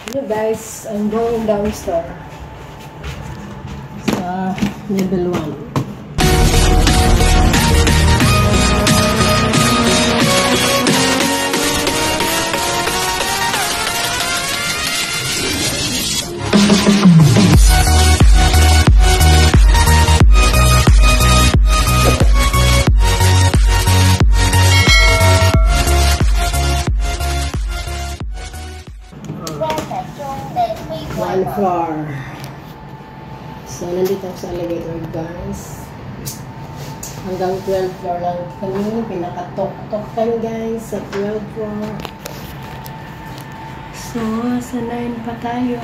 Hello guys, I'm going downstairs sa level 1. One floor. So, nandito ako sa elevator, guys. Hanggang 12th floor lang kami. Pinaka-tok-tok kami, guys, sa 12th floor. So, sa 9 pa tayo.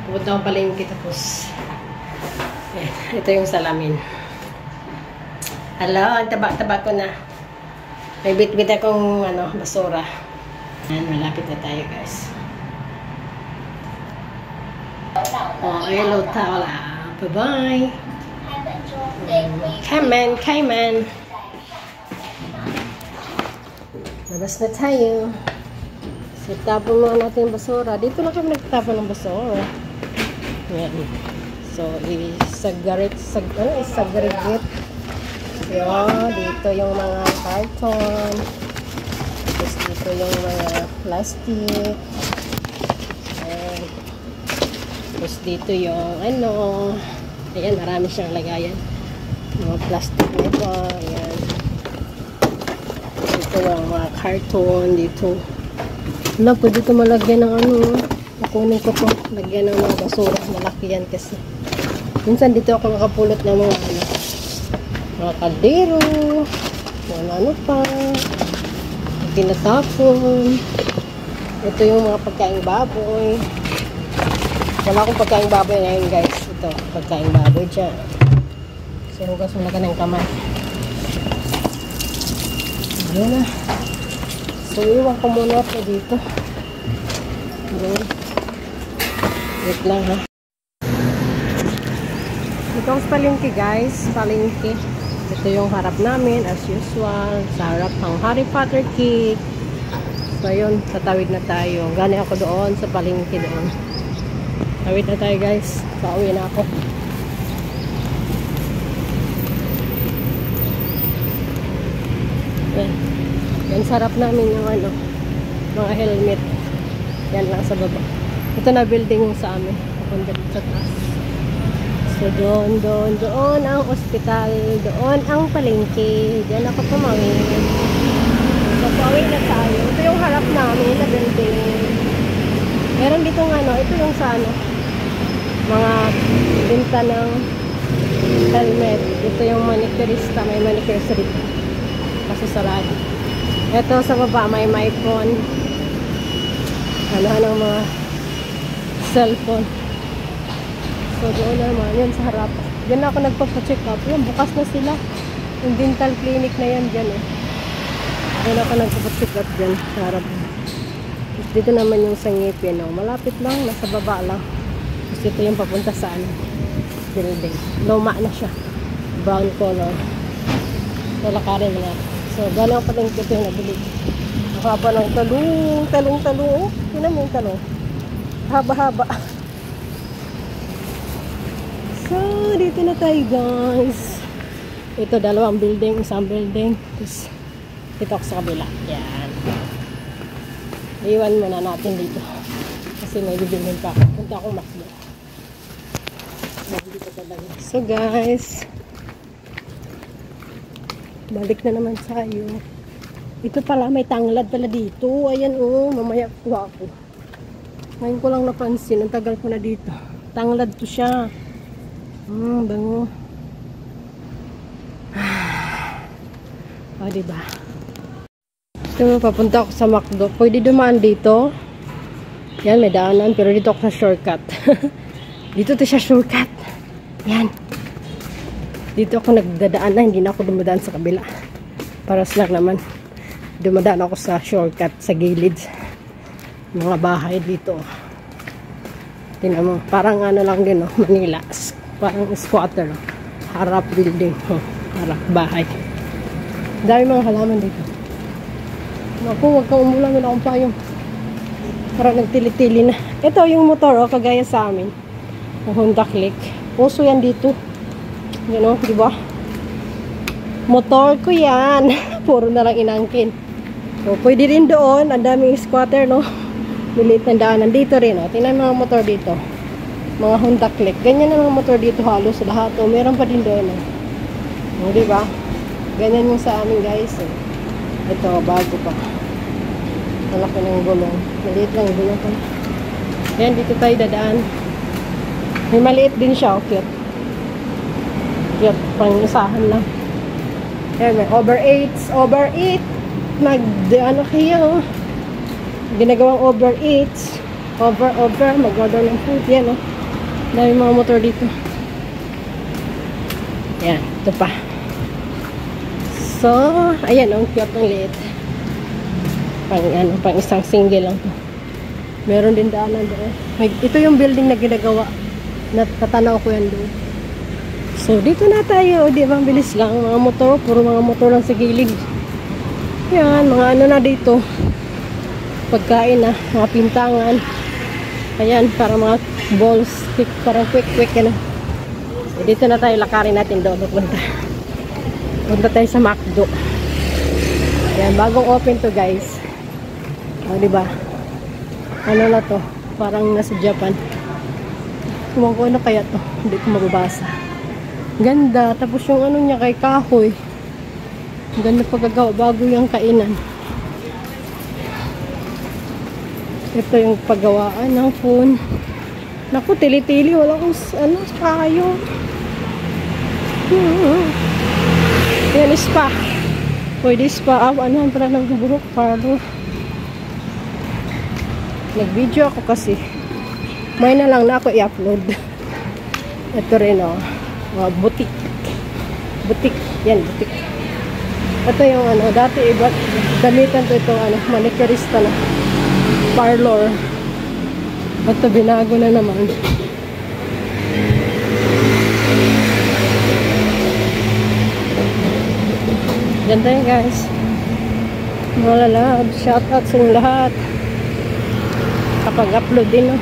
Pupunta ko pala yung kitapos. Ito yung salamin. Hello, ang taba-taba ko na. May bit-bit akong basura. Ayan, malapit na tayo, guys. Oh, hello, tawala. Bye-bye. Cayman. Labas na tayo. So, tapon muna natin yung basura. Dito na kami nagtapon ng basura. Ayan. So, isagagit. Yun, dito yung mga carton. Tapos dito yung mga plastic. Ayan. Tapos dito yung ayan, marami siyang lagayan. Mga plastic nito. Ayan. Dito yung mga carton. Dito. Wala, pwede ito malagyan ng kukunin ko ito. Lagyan ng mga basura. Malaki yan kasi. Minsan dito ako nakapulot ng mga mga kaldero, ano pa, tinatapon. Ito yung mga pagkaing baboy. Wala akong pagkaing baboy ngayon, guys. Ito, pagkaing baboy dyan. Kasi hugas mo na ka ng kamay. Ayan na. So, iwan ko muna ito dito. Ayan. Wait lang, ha. Ito ang palengke, guys. Palengke. Ito yung harap namin, as usual. Sa harap ng Harry Potter cake. So, yun. Tatawid na tayo. Gani ako doon sa palengke doon. Tawid na tayo, guys. Pauwi na ako. Yan, sa harap namin yung mga helmet. Yan lang sa baba. Ito na building sa amin. Papunta sa taas. So, doon ang ospital, doon ang palengke. Diyan ako tumawid. So, pauwi na tayo. Ito yung harap namin na building. Meron dito ito yung sa mga binta ng helmet. Ito yung manicurista, may manicure dito. Kasi sarado. Ito sa baba, may phone. Ano mga cellphone. So, doon naman, yan sa harap. Diyan na ako nagpapacheck up. Yan, bukas na sila. Yung dental clinic na yan dyan, Doon ako nagpapacheck up dyan sa harap. Tapos dito naman yung sa ngipin, malapit lang, nasa baba lang. Tapos ito yung papunta sa building. Luma na siya. Brown color. So, lakarin na natin. So, gano'n pa lang ito yung nabili. Haba ng talong. Yun naman yung talong. Haba-haba. So, dito na tayo, guys. Ito, dalawang building, isang building. Tapos, dito ako sa kabila. Yan. Iwan muna natin dito. Kasi may bibilin pa ako. Punta akong makdo. So, guys. Balik na naman tayo. Ito pala, may tanglad pala dito. Ayan, mamaya kuha ako. Ngayon ko lang napansin. Ang tagal ko na dito. Tanglad to siya. Bango. Diba? Ito, papunta ako sa McDo. Pwede dumaan dito. Yan, may daanan. Pero dito ako sa shortcut. Dito to siya shortcut. Yan. Dito ako nagdadaan na. Hindi na ako dumadaan sa kabila. Paras lang naman. Dumadaan ako sa shortcut. Sa gilid. Mga bahay dito. Tingnan mo. Parang lang din, Manila. Parang squatter. Harap building. Harap bahay. Dami mga halaman dito. Naku, huwag kang umulan. Wala akong payong. Parang nagtili-tili na. Ito yung motor, oh, kagaya sa amin. Yung Honda Click. Puso yan dito. Yan, oh, di ba? Motor ko yan. Puro na lang inangkin. So, pwede rin doon. Ang daming squatter, no? Maliit na daanan. Dito rin, oh. Tingnan mga motor dito. Mga Honda Click. Ganyan na mga motor dito halos lahat. Oh, meron pa din doon, oh. Oh, di ba? Ganyan yung sa amin, guys. Oh. Ito, bago pa. Malaki ng gulong. Maliit lang yung gulong pa. Ayan, dito tayo dadaan. May maliit din siya, oh, cute. Cute, pang-isahan lang. Ayan, may over 8s. Over 8. Ano kayo? Ginagawang over 8s. Over. Mag-order ng food. Yan, oh. Dami mga motor dito. Ayan, ito pa. So, ayan, ang cute ng liit. Pang isang single lang to. Meron din daanan doon. Ito yung building na ginagawa. Natatanaw ko yan doon. So, dito na tayo. Di ba, bilis lang. Mga motor, puro mga motor lang sa gilid. Yan, mga ano na dito. Pagkain na, mga pintangan. Ayan, para mga balls. Parang quick, ano. So, dito na tayo, lakarin natin doon. Punta tayo sa McDo. Ayan, bagong open to, guys. O, diba? Ano na to? Parang nasa Japan. Kumang ko ano kaya to? Hindi ko mababasa. Ganda. Tapos yung ano niya kay kahoy. Ganda pagkagawa. Bago yung kainan. Ito yung paggawaan ng phone. Naku, tili-tili. Wala kong ano, kayo. Yan, spa. Pwede spa. Ano, para ng buhok. Parlo. Nag-video ako kasi. May na lang na ako i-upload. Ito rin, oh. Butik. Butik. Yan, butik. Ito yung ano, dati iba, gamitan to itong ano, manicurista na. Parlor. Ito, binago na naman. Ganda yun, guys. Mga lalab, shoutout sa inyong lahat. Kapag upload din, no?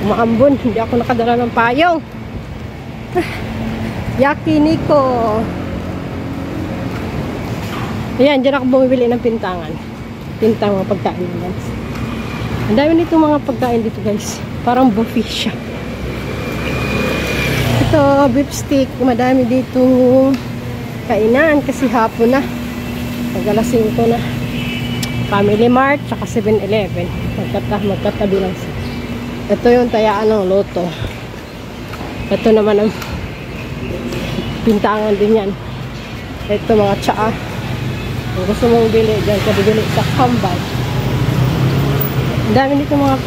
Umaambon, hindi ako nakadala ng payong. Yakiniku. Ayan, dyan ako bumibili ng pintangan. Pintang mga pagkain, guys. Ang dami nito mga pagkain dito, guys. Parang buffet siya. Ito, beef stick. Madami dito kainan kasi hapon na. Pag-alas 5 na. Family Mart, saka 7-Eleven. Magkatabi lang siya. Ito yung tayaan ng loto. Ito naman ang pintangan din yan. Ito mga tsaa. Kung gusto mong bili, dyan ka bibili sa Kambal. Ang dami dito mga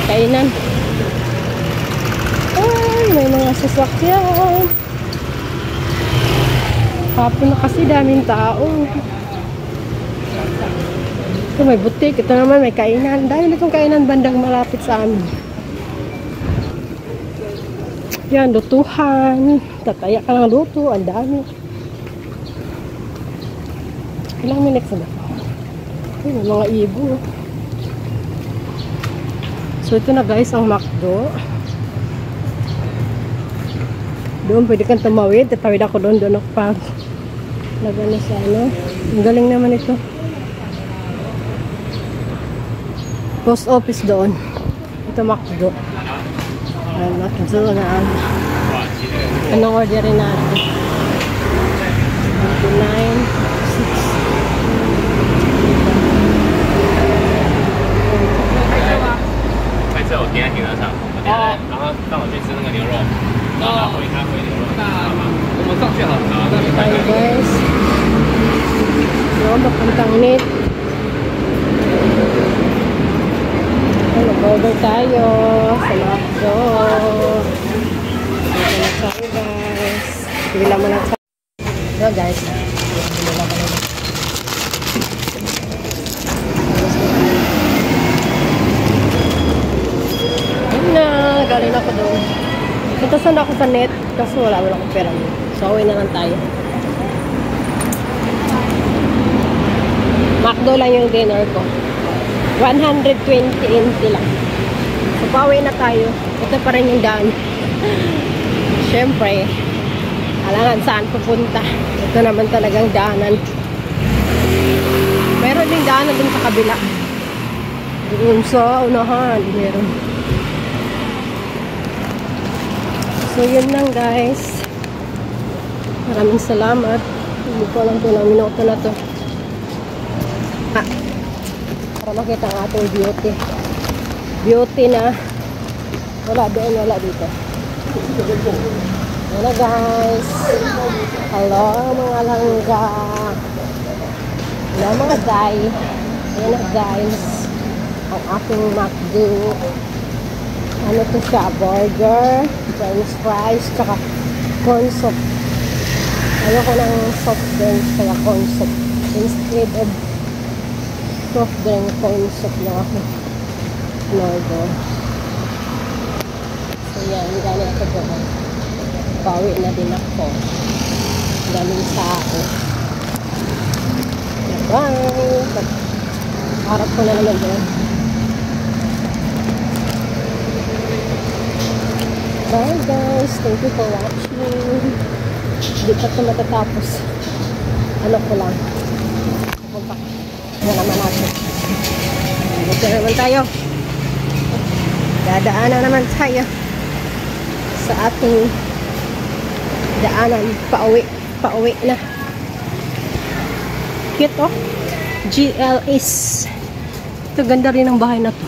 kainan. Ay, may mga sasakyan. Hapon na kasi daming tao. Ito may butik. Ito naman may kainan. Dahil itong kainan bandang malapit sa amin. Yan, lutuhan. Tataya ka ng luto. Ang dami. Ilang minutes na ba? Ay, may mga ibo. So, ito na guys ang McDo. Doon pwede kang tumawid. Tatawid ako doon. Doon ako pa. Lagyan na sa ano. Ang galing naman ito. Post office doon. Ito McDo. McDo na anong orderin natin? 开车我停在停车场，然后让我去吃那个牛肉，然后他回牛肉，那我们上去好了，那你Hi guys. No, papuntang NIT. Mag-order tayo sa McDo. Ito na tayo guys. Bila mo na tayo. So guys. Bila mo na. Yun na. Galing ako doon. Ito saan ako sa NIT. Kasi wala akong pera. So away na lang tayo. McDo lang yung dinner ko. 120 NT lang. So, pauwi na tayo. Ito pa rin yung daan. Siyempre, alangan saan pupunta. Ito naman talagang daanan. Meron din daanan dun sa kabila. Doon sa unahan. Meron. So, yun lang guys. Maraming salamat. Hindi ko alam kung ilang minuto na to. Para makita ang ating beauty. Beauty na wala doon, wala dito. Wala guys. Hello mga langga. Hello mga day. Ayan na guys. Ang ating McDo. Ano to siya? Burger, french fries, tsaka corn soup. Ayoko ng soft drinks kaya corn soup. Instead of soft drink, corn soup lang ako. Order. So yan, gano'n ako doon. Bawi na din ako. Daming tao. Bye! Harap ko na naman doon. Bye guys! Thank you for watching. Hindi pa ito matatapos. Ano ko lang. Pupunta. Yan naman natin. Dito naman tayo. Dadaanan naman tayo sa ating daanan. Pauwi na. Cute oh. GLS. Ito ganda rin ang bahay na to.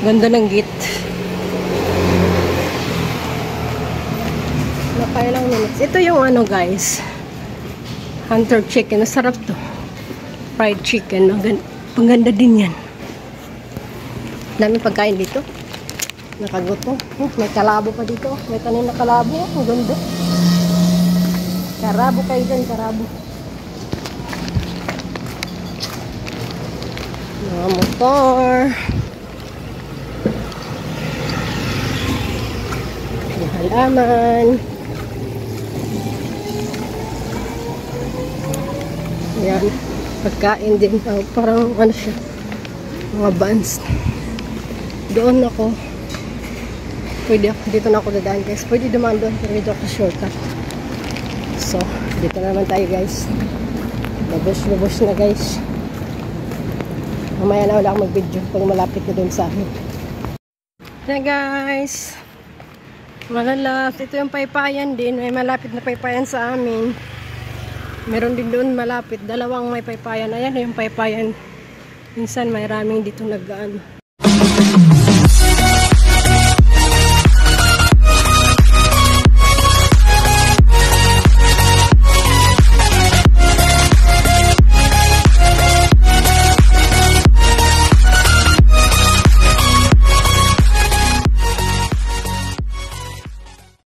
Ganda ng gate. Nakailang minutes. Ito yung ano guys. Hunter chicken. Masarap to. Fried chicken. Paganda din yan. Daming pagkain dito. Nakaguto. May kalabo pa dito. May tanim na kalabo. Ang ganda. Karabo kayo dyan. Karabo. Mga motor. May halaman. Ayan. Pagkain din. Parang ano siya. Mga buns. Doon ako. Pwede ako. Dito na ako dadaan guys. Pwede dumaan doon. Pero dito ako shortcut. So, dito naman tayo guys. Lubos na guys. Mamaya na wala akong mag-video pag malapit na doon sa akin. Yan guys. Malalap. Ito yung paypayan din. May malapit na paypayan sa amin. Meron din doon malapit. Dalawang may paypayan. Ayan yung paypayan. Minsan may raming dito nag-ano.